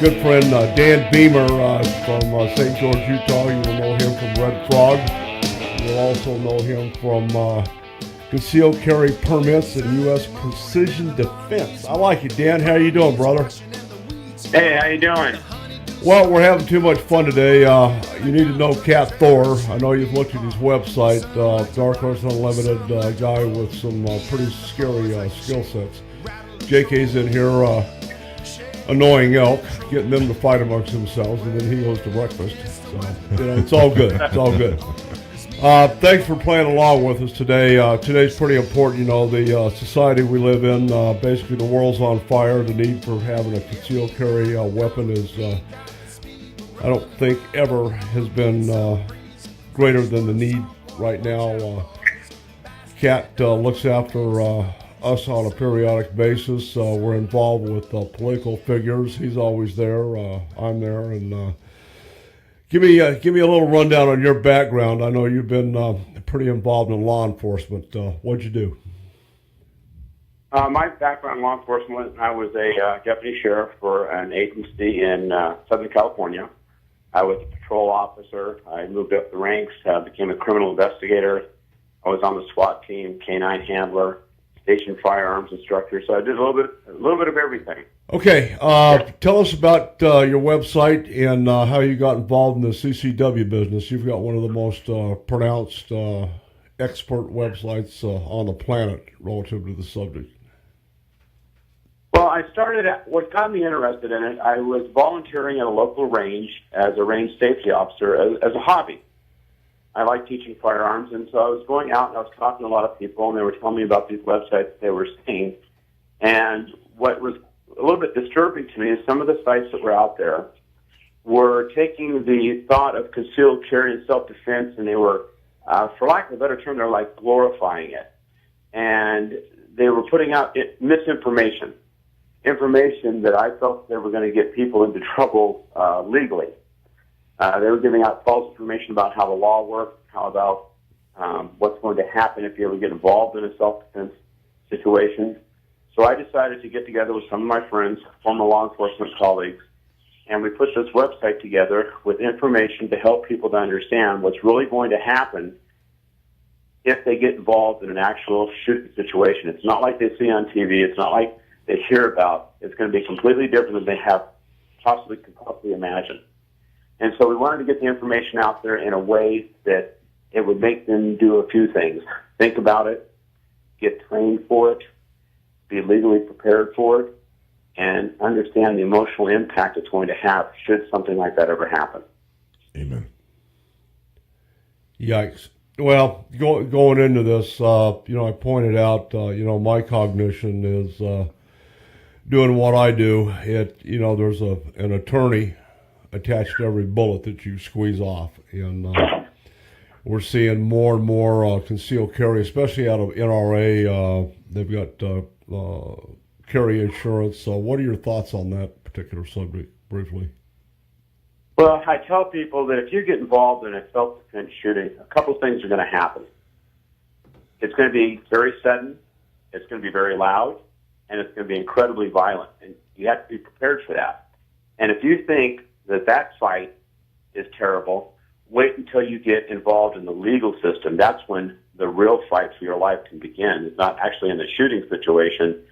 Good friend Dan Behymer from St. George, Utah. You will know him from Red Frog. You'll also know him from concealed carry permits and U.S. Precision Defense. I like it, Dan. How you doing, brother? Hey, how you doing? Well, we're having too much fun today. You need to know Cat Thor. I know you've looked at his website. Dark Horse Unlimited, guy with some pretty scary skill sets. JK's in here annoying elk, getting them to fight amongst themselves, and then he goes to breakfast. So, it's all good. It's all good. Thanks for playing along with us today. Today's pretty important. The society we live in, basically the world's on fire. The need for having a concealed carry weapon is, I don't think ever has been greater than the need right now. Cat looks after us on a periodic basis. We're involved with political figures. He's always there. I'm there, and give me a little rundown on your background. I know you've been pretty involved in law enforcement. What'd you do? My background in law enforcement, I was a deputy sheriff for an agency in Southern California. I was a patrol officer. I moved up the ranks, became a criminal investigator. I was on the SWAT team, K-9 handler, station firearms instructor. So I did a little bit of everything. Okay, tell us about your website and how you got involved in the CCW business. You've got one of the most pronounced expert websites on the planet relative to the subject. Well, I started what got me interested in it, I was volunteering at a local range as a range safety officer as a hobby. I like teaching firearms, and so I was going out and I was talking to a lot of people, and they were telling me about these websites they were seeing. And what was a little bit disturbing to me is some of the sites that were out there were taking the thought of concealed carry and self-defense, and they were, for lack of a better term, they're like glorifying it. And they were putting out misinformation, information that I felt they were going to get people into trouble legally. They were giving out false information about how the law works, how about what's going to happen if you ever get involved in a self-defense situation. So I decided to get together with some of my friends, former law enforcement colleagues, and we put this website together with information to help people to understand what's really going to happen if they get involved in an actual shooting situation. It's not like they see on TV. It's not like they hear about. It's going to be completely different than they have could possibly imagined. And so we wanted to get the information out there in a way that it would make them do a few things. Think about it, get trained for it, be legally prepared for it, and understand the emotional impact it's going to have should something like that ever happen. Amen. Yikes. Well, going into this, I pointed out, my cognition is doing what I do. There's an attorney attached to every bullet that you squeeze off, and we're seeing more and more concealed carry, especially out of NRA. They've got carry insurance. So what are your thoughts on that particular subject, briefly? Well, I tell people that if you get involved in a self-defense shooting, a couple things are going to happen. It's going to be very sudden, it's going to be very loud, and it's going to be incredibly violent, and you have to be prepared for that. And if you think that fight is terrible, wait until you get involved in the legal system. That's when the real fight for your life can begin. It's not actually in the shooting situation,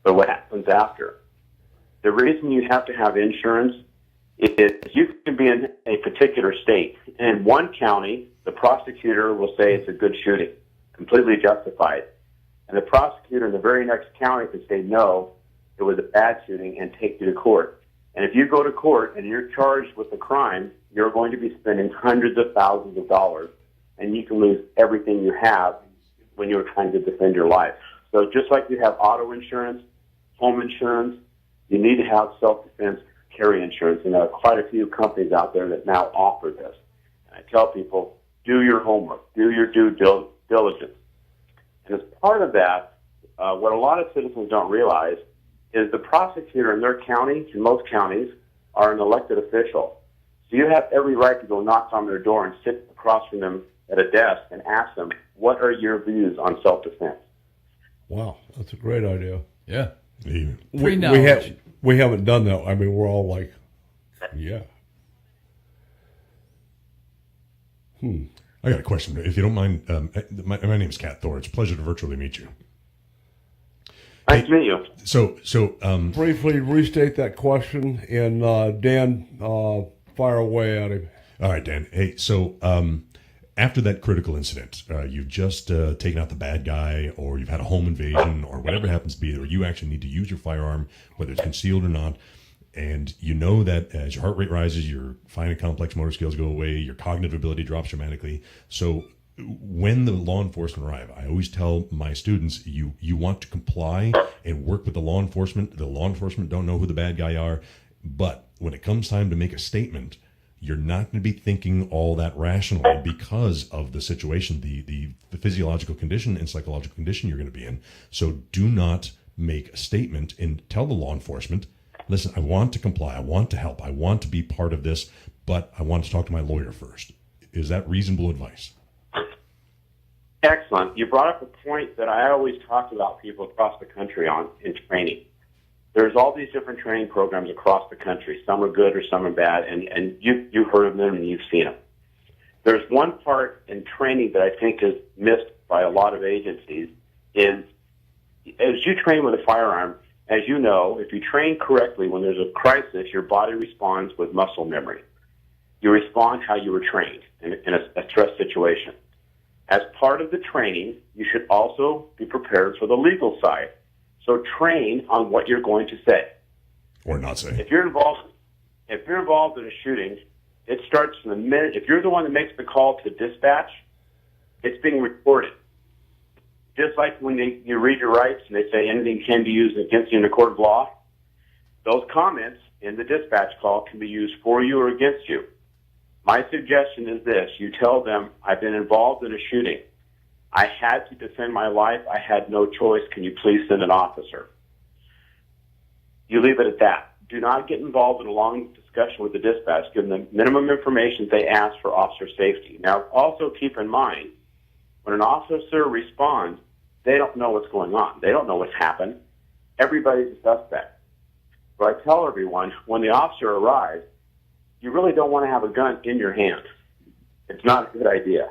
but what happens after. The reason you have to have insurance is you can be in a particular state. In one county, the prosecutor will say it's a good shooting, completely justified. And the prosecutor in the very next county could say, no, it was a bad shooting, and take you to court. And if you go to court and you're charged with a crime, you're going to be spending hundreds of thousands of dollars, and you can lose everything you have when you're trying to defend your life. So just like you have auto insurance, home insurance, you need to have self-defense carry insurance. And there are quite a few companies out there that now offer this. And I tell people, do your homework, do your due diligence. And as part of that, what a lot of citizens don't realize is the prosecutor in their county, in most counties, are an elected official. So you have every right to go knock on their door and sit across from them at a desk and ask them, what are your views on self-defense? Wow, that's a great idea. Yeah. We We haven't done that. I mean, we're all like, yeah. I got a question, if you don't mind. My name is Kat Thor. It's a pleasure to virtually meet you. Nice to meet you. So, Briefly restate that question, and Dan, fire away at him. all right, Dan. Hey, so after that critical incident, you've just taken out the bad guy, or you've had a home invasion, or whatever it happens to be, or you actually need to use your firearm, whether it's concealed or not, and you know that as your heart rate rises, your fine and complex motor skills go away, your cognitive ability drops dramatically. So when the law enforcement arrive, I always tell my students, you want to comply and work with the law enforcement. The law enforcement don't know who the bad guy are, but when it comes time to make a statement, you're not going to be thinking all that rationally because of the situation, the physiological condition and psychological condition you're going to be in. So do not make a statement and tell the law enforcement, listen, I want to comply, I want to help, I want to be part of this, but I want to talk to my lawyer first. Is that reasonable advice? Excellent. You brought up a point that I always talk about people across the country on in training. There's all these different training programs across the country. Some are good or some are bad, and you've heard of them and you've seen them. There's one part in training that I think is missed by a lot of agencies is as you train with a firearm, as you know, if you train correctly, when there's a crisis, your body responds with muscle memory. You respond how you were trained in a stress situation. As part of the training, you should also be prepared for the legal side. So train on what you're going to say. Or not say. If you're involved in a shooting, it starts from the minute, if you're the one that makes the call to dispatch, it's being recorded. Just like when you read your rights and they say anything can be used against you in a court of law, those comments in the dispatch call can be used for you or against you. My suggestion is this. You tell them, I've been involved in a shooting. I had to defend my life. I had no choice. Can you please send an officer? You leave it at that. Do not get involved in a long discussion with the dispatch. Give them the minimum information they ask for officer safety. Now, also keep in mind, when an officer responds, they don't know what's going on. They don't know what's happened. Everybody's a suspect. So I tell everyone, when the officer arrives, you really don't want to have a gun in your hand. It's not a good idea.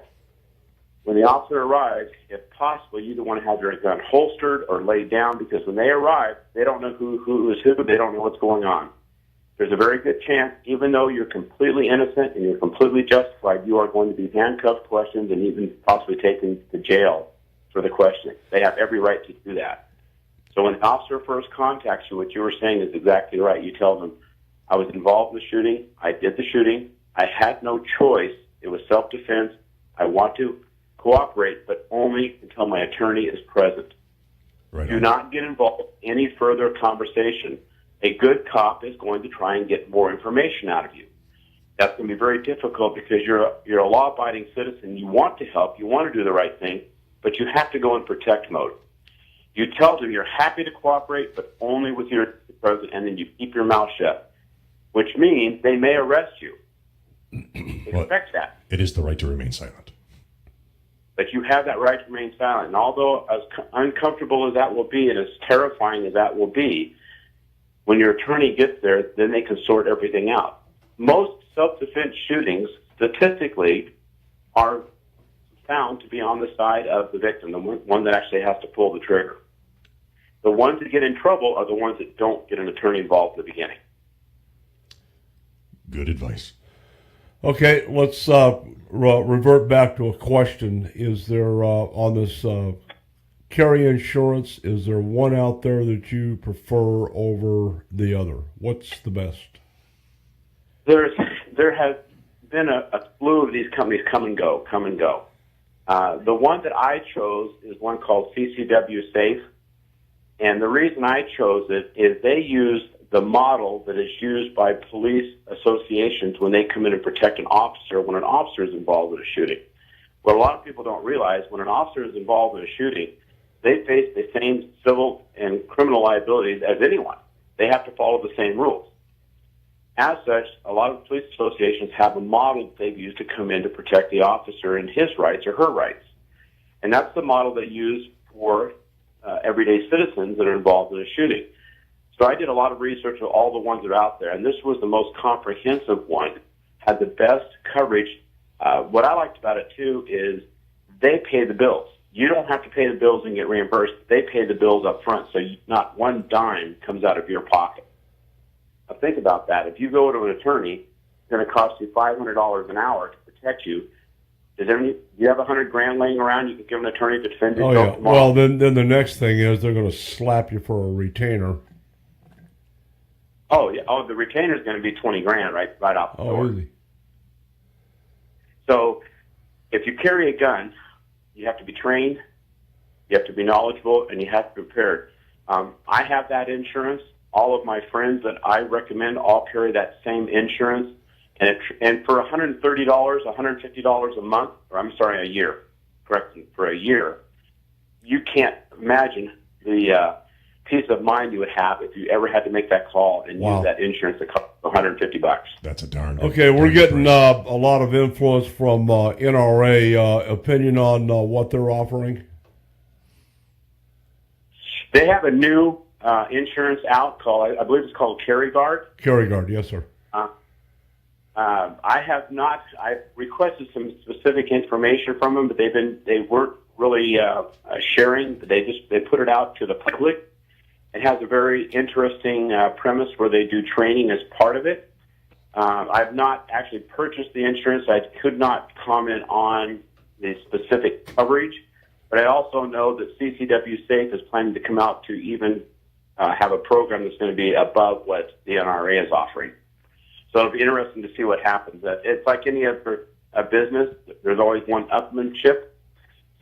When the officer arrives, if possible, you either want to have your gun holstered or laid down, because when they arrive, they don't know who is who. They don't know what's going on. There's a very good chance, even though you're completely innocent and you're completely justified, you are going to be handcuffed, questioned, and even possibly taken to jail for the questioning. They have every right to do that. So when the officer first contacts you, what you were saying is exactly right. You tell them, I was involved in the shooting. I did the shooting. I had no choice. It was self-defense. I want to cooperate, but only until my attorney is present. Right. Do not get involved in any further conversation. A good cop is going to try and get more information out of you. That's going to be very difficult because you're a law-abiding citizen. You want to help. You want to do the right thing, but you have to go in protect mode. You tell them you're happy to cooperate, but only with your president, and then you keep your mouth shut, which means they may arrest you. Expect that. It is the right to remain silent. But you have that right to remain silent. And although as uncomfortable as that will be and as terrifying as that will be, when your attorney gets there, then they can sort everything out. Most self-defense shootings, statistically, are found to be on the side of the victim, the one that actually has to pull the trigger. The ones that get in trouble are the ones that don't get an attorney involved at the beginning. Good advice. Okay, let's revert back to a question. Is there, on this carry insurance, is there one out there that you prefer over the other? What's the best? There has been a slew of these companies come and go. The one that I chose is one called CCW Safe. And the reason I chose it is they use the model that is used by police associations when they come in and protect an officer when an officer is involved in a shooting. What a lot of people don't realize, when an officer is involved in a shooting, they face the same civil and criminal liabilities as anyone. They have to follow the same rules. As such, a lot of police associations have a model that they've used to come in to protect the officer and his rights or her rights. And that's the model they use for everyday citizens that are involved in a shooting. So I did a lot of research of all the ones that are out there, and this was the most comprehensive one, had the best coverage. What I liked about it, too, is they pay the bills. You don't have to pay the bills and get reimbursed. They pay the bills up front, so not one dime comes out of your pocket. Now think about that. If you go to an attorney, it's going to cost you $500 an hour to protect you. Do you have $100,000 laying around? You can give an attorney to defend yourself. Oh yeah. tomorrow? Well, then the next thing is they're going to slap you for a retainer. Oh yeah. Oh, the retainer is going to be $20,000 right off the door. Easy. So, if you carry a gun, you have to be trained, you have to be knowledgeable, and you have to be prepared. I have that insurance. All of my friends that I recommend all carry that same insurance. And for $130, $150 a month, or I'm sorry, a year, for a year, you can't imagine the peace of mind you would have if you ever had to make that call and use that insurance that costs $150. That's a darn. Okay, we're getting a lot of influence from NRA. Opinion on what they're offering? They have a new insurance out called, I believe it's called Carry Guard. Carry Guard, yes, sir. I have not. I've requested some specific information from them, but they weren't really sharing. They put it out to the public. It has a very interesting premise where they do training as part of it. I've not actually purchased the insurance. I could not comment on the specific coverage, but I also know that CCW Safe is planning to come out to even have a program that's going to be above what the NRA is offering. So it'll be interesting to see what happens. It's like any other business. There's always one upmanship.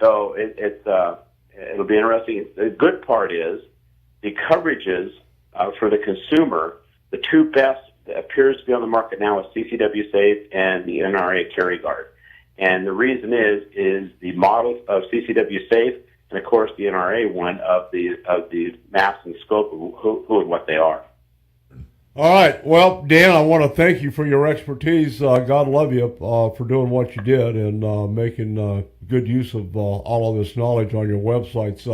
So it'll be interesting. The good part is the coverages for the consumer. The two best that appears to be on the market now is CCW Safe and the NRA Carry Guard. And the reason is the model of CCW Safe and, of course, the NRA one of the mass and scope of who and what they are. All right. Well, Dan, I want to thank you for your expertise. God love you for doing what you did and making good use of all of this knowledge on your websites.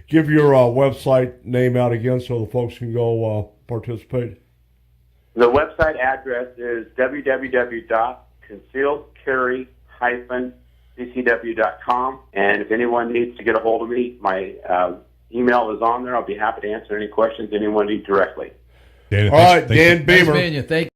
Give your website name out again so the folks can go participate. The website address is www.concealedcarry-ccw.com. And if anyone needs to get a hold of me, my email is on there. I'll be happy to answer any questions anyone needs directly. Dan, all right, Dan Behymer. Thank you.